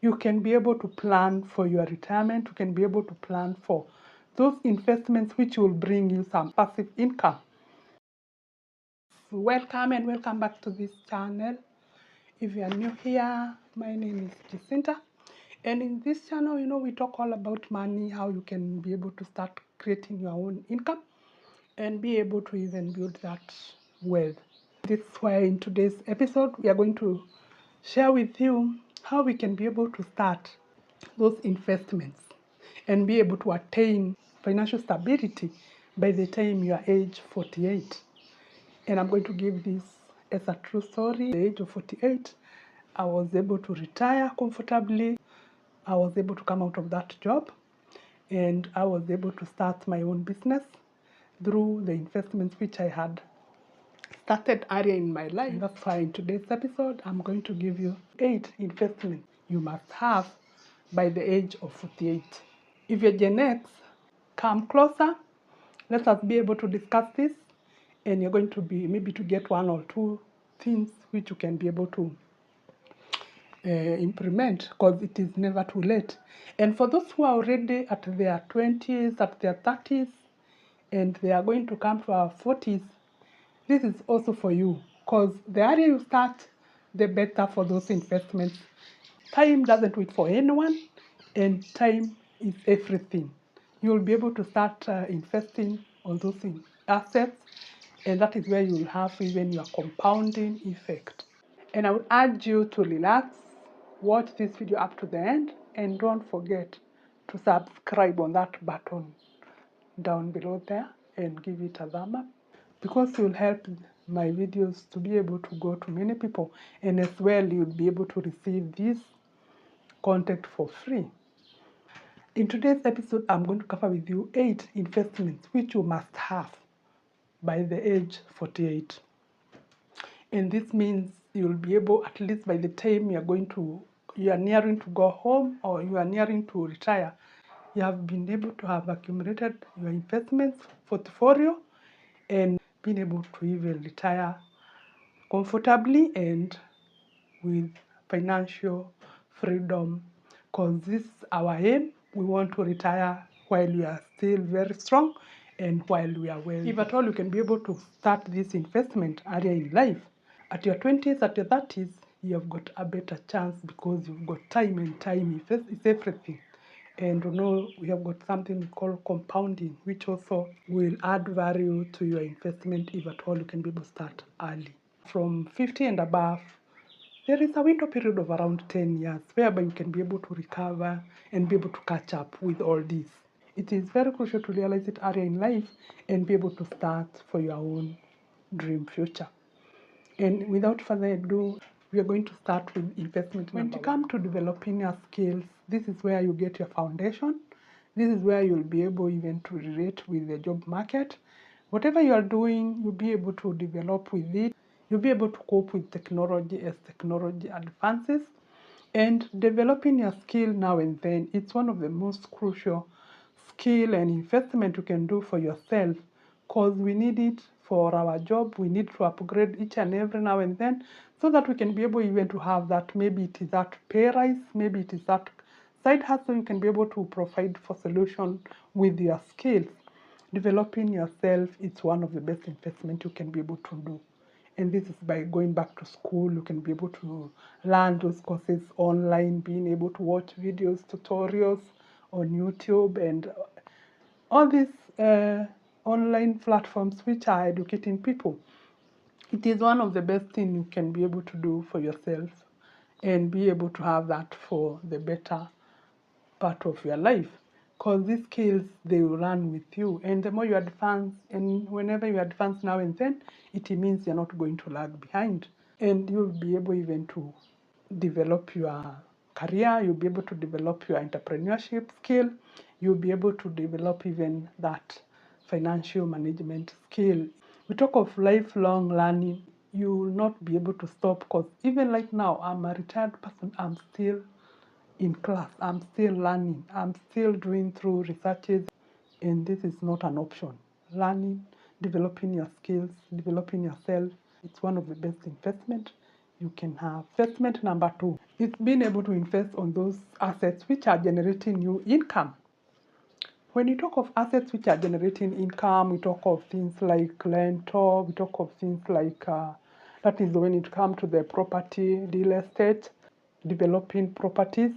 You can be able to plan for your retirement. You can be able to plan for those investments which will bring you some passive income. Welcome and welcome back to this channel. If you are new here, my name is Jaycinta. And in this channel, we talk all about money, how you can be able to start creating your own income and be able to even build that wealth. This is why in today's episode, we are going to share with you how we can be able to start those investments and be able to attain financial stability by the time you are age 48. And I'm going to give this as a true story. At the age of 48, I was able to retire comfortably. I was able to come out of that job and I was able to start my own business through the investments which I had started earlier in my life. And that's why in today's episode, I'm going to give you 8 investments you must have by the age of 48. If you're Gen X, come closer. Let us be able to discuss this, and you're going to be maybe to get 1 or 2 things which you can be able to implement, because it is never too late. And for those who are already at their 20s, at their 30s, and they are going to come to our 40s, this is also for you, because the earlier you start, the better for those investments. Time doesn't wait for anyone, and time is everything. You'll be able to start investing on those assets, and that is where you'll have even your compounding effect. And I would urge you to relax, watch this video up to the end, and don't forget to subscribe on that button down below there and give it a thumb up, because it will help my videos to be able to go to many people, and as well you'll be able to receive this content for free. In today's episode, I'm going to cover with you 8 investments which you must have by the age 48. And this means you'll be able, at least by the time you are nearing to go home or you are nearing to retire, you have been able to have accumulated your investments portfolio and been able to even retire comfortably and with financial freedom, because this is our aim. We want to retire while we are still very strong and while we are well. If at all you can be able to start this investment earlier in life, at your 20s, at your 30s, you have got a better chance, because you've got time, and time is everything. And we have got something we call compounding, which also will add value to your investment if at all you can be able to start early. From 50 and above, there is a window period of around 10 years whereby you can be able to recover and be able to catch up with all this. It is very crucial to realize it earlier in life and be able to start for your own dream future. And without further ado, we are going to start with investment. When you come to developing your skills, this is where you get your foundation. This is where you'll be able even to relate with the job market. Whatever you are doing, you'll be able to develop with it. You'll be able to cope with technology as technology advances. And developing your skill now and then, it's one of the most crucial skill and investment you can do for yourself, because we need it for our job. We need to upgrade each and every now and then, so that we can be able even to have that, maybe it is that pay rise, maybe it is that side hustle you can be able to provide for solution with your skills. Developing yourself, it's one of the best investment you can be able to do. And this is by going back to school. You can be able to learn those courses online, being able to watch videos, tutorials on YouTube, and all these online platforms which are educating people. It is one of the best things you can be able to do for yourself and be able to have that for the better part of your life, because these skills, they will run with you, and the more you advance, and whenever you advance now and then, it means you're not going to lag behind, and you'll be able even to develop your career. You'll be able to develop your entrepreneurship skill. You'll be able to develop even that financial management skill. We talk of lifelong learning. You will not be able to stop, because even like now, I'm a retired person. I'm still in class. I'm still learning. I'm still doing through researches, and this is not an option. Learning, developing your skills, developing yourself, it's one of the best investment you can have. Investment number 2, It's being able to invest on those assets which are generating you income. When you talk of assets which are generating income, we talk of things like rental, we talk of things like, that is when it comes to the property, real estate, developing properties,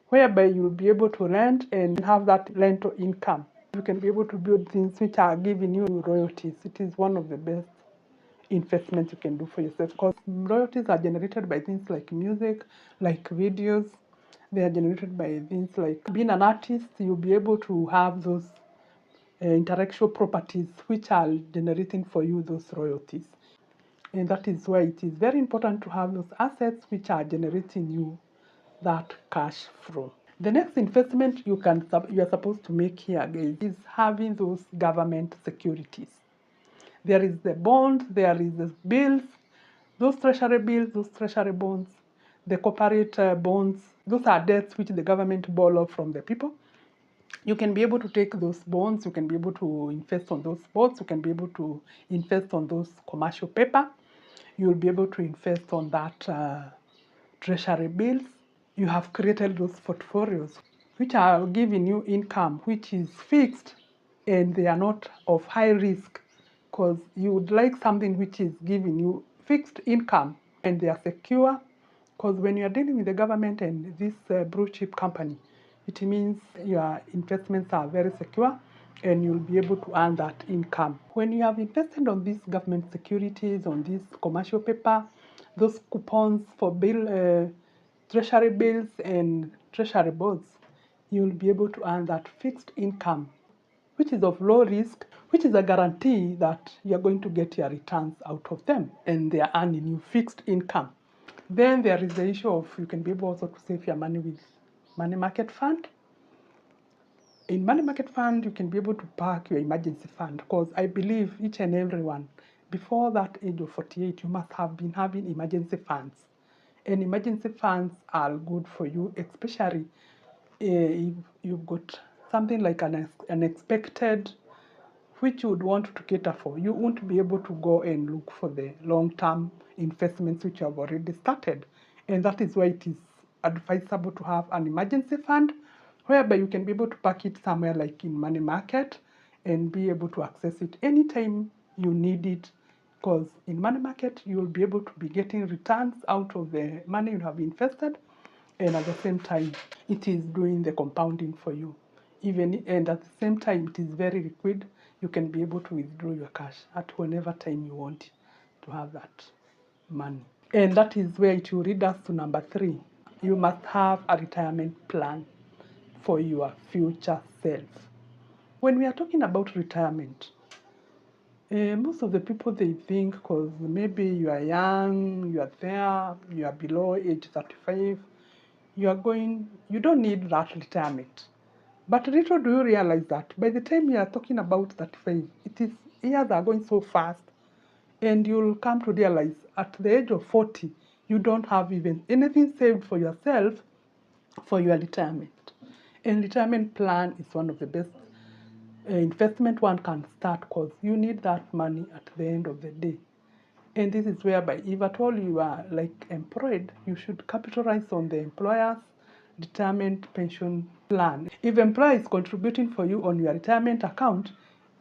whereby you'll be able to rent and have that rental income. You can be able to build things which are giving you royalties. It is one of the best investments you can do for yourself, because royalties are generated by things like music, like videos. They are generated by things like being an artist. You'll be able to have those intellectual properties which are generating for you those royalties. And that is why it is very important to have those assets which are generating you that cash flow. The next investment you are supposed to make here, guys, is having those government securities. There is the bonds, there is the bills, those treasury bills, those treasury bonds, the corporate bonds. Those are debts which the government borrow from the people. You can be able to take those bonds, you can be able to invest on those bonds, you can be able to invest on those commercial paper, you'll be able to invest on that treasury bills. You have created those portfolios which are giving you income which is fixed, and they are not of high risk, because you would like something which is giving you fixed income and they are secure. Because when you are dealing with the government and this blue chip company, it means your investments are very secure and you'll be able to earn that income. When you have invested on these government securities, on this commercial paper, those coupons for treasury bills and treasury bonds, you'll be able to earn that fixed income, which is of low risk, which is a guarantee that you're going to get your returns out of them and they are earning you fixed income. Then there is the issue of you can be able also to save your money with money market fund. In money market fund, you can be able to park your emergency fund, because I believe each and everyone before that age of 48, you must have been having emergency funds. And emergency funds are good for you, especially if you've got something like an unexpected which you would want to cater for. You won't be able to go and look for the long-term investments which you have already started. And that is why it is advisable to have an emergency fund, whereby you can be able to park it somewhere like in money market and be able to access it anytime you need it. Because in money market, you will be able to be getting returns out of the money you have invested, and at the same time, it is doing the compounding for you. And at the same time, it is very liquid. You can be able to withdraw your cash at whenever time you want to have that money. And that is where it will lead us to number 3. You must have a retirement plan for your future self. When we are talking about retirement, most of the people, they think because maybe you are young, you are there, you are below age 35, you don't need that retirement. But little do you realize that by the time you are talking about 35, years are going so fast, and you'll come to realize at the age of 40, you don't have even anything saved for yourself for your retirement. And retirement plan is one of the best investment one can start, because you need that money at the end of the day. And this is whereby if at all you are like employed, you should capitalize on the employer's retirement pension plan. If employer is contributing for you on your retirement account,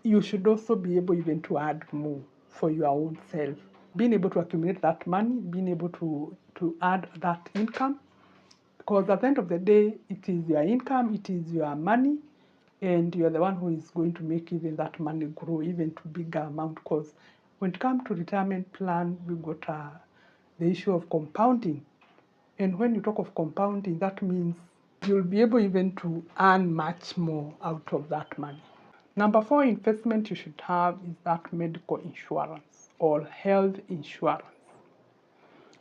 you should also be able even to add more for your own self. Being able to accumulate that money, being able to add that income, because at the end of the day, it is your income, it is your money, and you're the one who is going to make even that money grow even to bigger amount. Because when it comes to retirement plan, we got the issue of compounding. And when you talk of compounding, that means you'll be able even to earn much more out of that money. Number 4 investment you should have is that medical insurance or health insurance.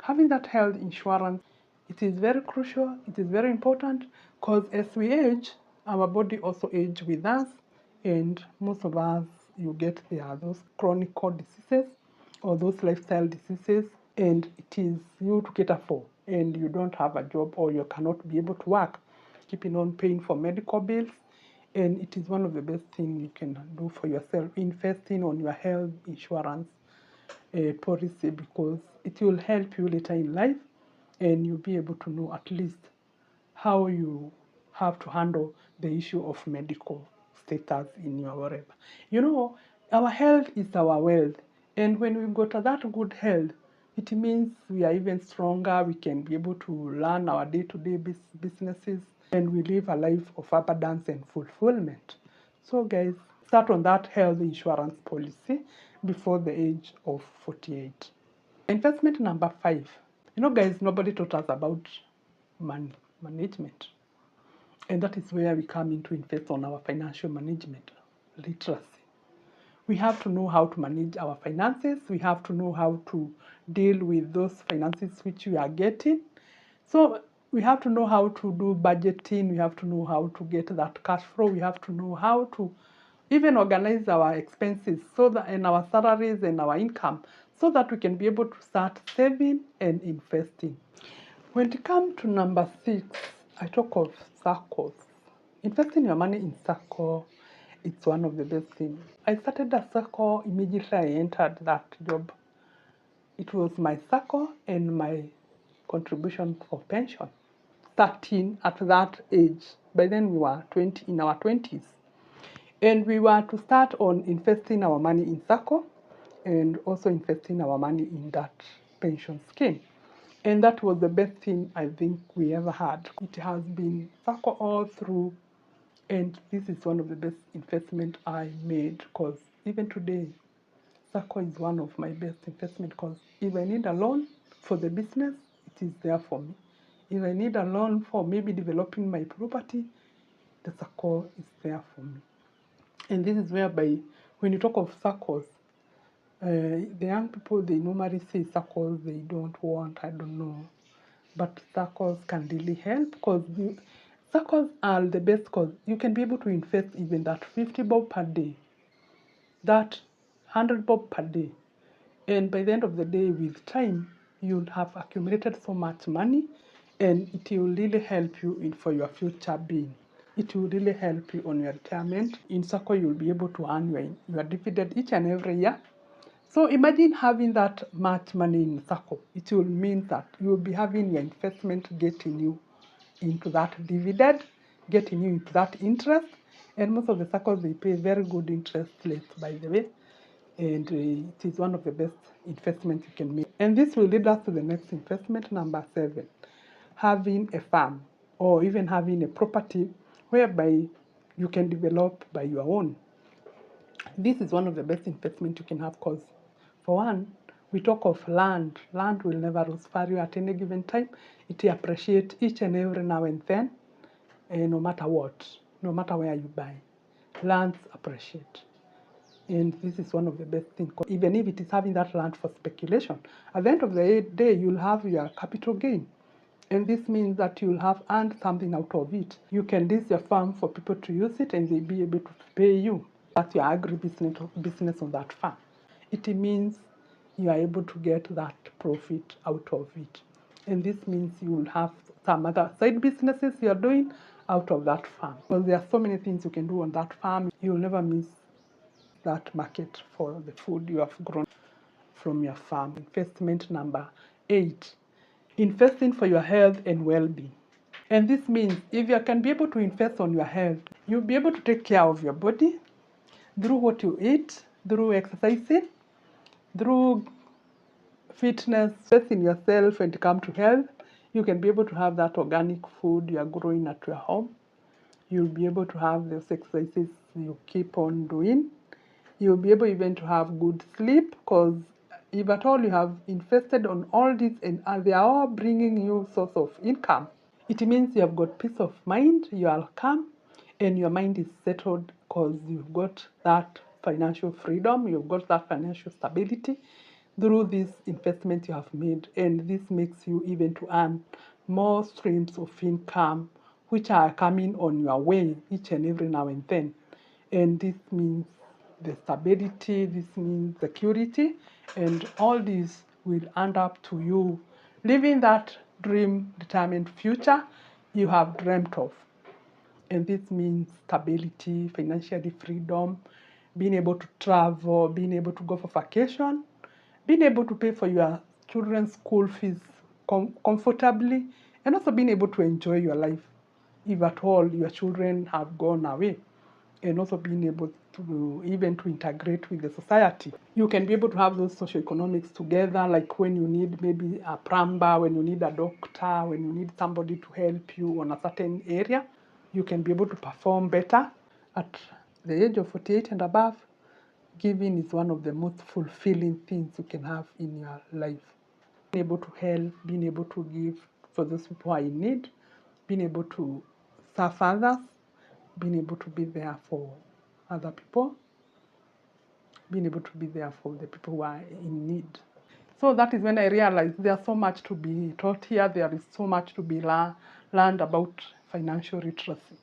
Having that health insurance, it is very crucial, it is very important, because as we age, our body also age with us, and most of us, you get those chronic diseases or those lifestyle diseases, and it is you to cater for, and you don't have a job or you cannot be able to work, keeping on paying for medical bills. And it is one of the best things you can do for yourself, investing on your health insurance policy, because it will help you later in life, and you'll be able to know at least how you have to handle the issue of medical status in your whatever. You know, our health is our wealth, and when we got that good health, it means we are even stronger. We can be able to run our day-to-day businesses, and we live a life of abundance and fulfillment. So guys, start on that health insurance policy before the age of 48. Investment number 5. You know guys, nobody taught us about money management. And that is where we come in to invest on our financial management literacy. We have to know how to manage our finances. We have to know how to deal with those finances which we are getting. So we have to know how to do budgeting. We have to know how to get that cash flow. We have to know how to even organize our expenses so that and our salaries and our income so that we can be able to start saving and investing. When it comes to number 6, I talk of circles. Investing your money in circle, it's one of the best things. I started a circle immediately I entered that job. It was my circle and my contribution for pension. Starting at that age, by then we were in our 20s. And we were to start on investing our money in circle and also investing our money in that pension scheme. And that was the best thing I think we ever had. It has been circle all through, and this is one of the best investment I made because even today, circle is one of my best investment because if I need a loan for the business, it is there for me. If I need a loan for maybe developing my property, the circle is there for me. And this is whereby when you talk of circles, the young people, they normally say circles they don't want, I don't know. But circles can really help because circles are the best because you can be able to invest even that 50 bob per day, that 100 bob per day. And by the end of the day, with time, you'll have accumulated so much money and it will really help you for your future being. It will really help you on your retirement. In circle, you'll be able to earn your dividend each and every year. So imagine having that much money in circle. It will mean that you will be having your investment getting you into that dividend, getting you into that interest. And most of the circles, they pay very good interest rates, by the way. And it is one of the best investments you can make. And this will lead us to the next investment, number 7. Having a farm or even having a property whereby you can develop by your own. This is one of the best investments you can have because, for one, we talk of land. Land will never lose value at any given time. It appreciates each and every now and then, no matter what, no matter where you buy. Lands appreciate. And this is one of the best things. Even if it is having that land for speculation, at the end of the day, you'll have your capital gain. And this means that you'll have earned something out of it. You can lease your farm for people to use it and they'll be able to pay you. That's your agribusiness on that farm. It means you are able to get that profit out of it. And this means you will have some other side businesses you are doing out of that farm. Because there are so many things you can do on that farm. You'll never miss that market for the food you have grown from your farm. Investment number 8, investing for your health and well-being. And this means if you can be able to invest on your health, you'll be able to take care of your body through what you eat, through exercising, through fitness, invest in yourself when it comes to health. You can be able to have that organic food you are growing at your home. You'll be able to have those exercises you keep on doing. You'll be able even to have good sleep because if at all you have invested on all this and they are all bringing you source of income, it means you have got peace of mind, you are calm, and your mind is settled because you've got that financial freedom, you've got that financial stability through this investment you have made. And this makes you even to earn more streams of income which are coming on your way each and every now and then. And this means the stability, this means security, and all this will end up to you living that dream retirement future you have dreamt of. And this means stability, financially freedom, being able to travel, being able to go for vacation, being able to pay for your children's school fees comfortably, and also being able to enjoy your life if at all your children have gone away, and also being able to even to integrate with the society. You can be able to have those socioeconomics together, like when you need maybe a plumber, when you need a doctor, when you need somebody to help you on a certain area, you can be able to perform better. At the age of 48 and above, giving is one of the most fulfilling things you can have in your life. Being able to help, being able to give for those people who are in need, being able to serve others, being able to be there for other people, being able to be there for the people who are in need. So that is when I realized there's so much to be taught here. There is so much to be learned about financial literacy.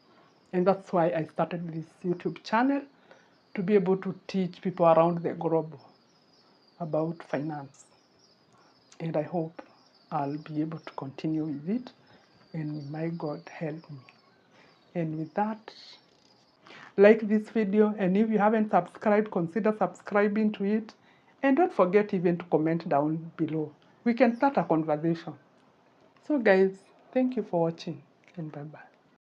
And that's why I started this YouTube channel, to be able to teach people around the globe about finance. And I hope I'll be able to continue with it, and may God help me. And with that, like this video, and if you haven't subscribed, consider subscribing to it. And don't forget even to comment down below. We can start a conversation. So guys, thank you for watching, and bye-bye.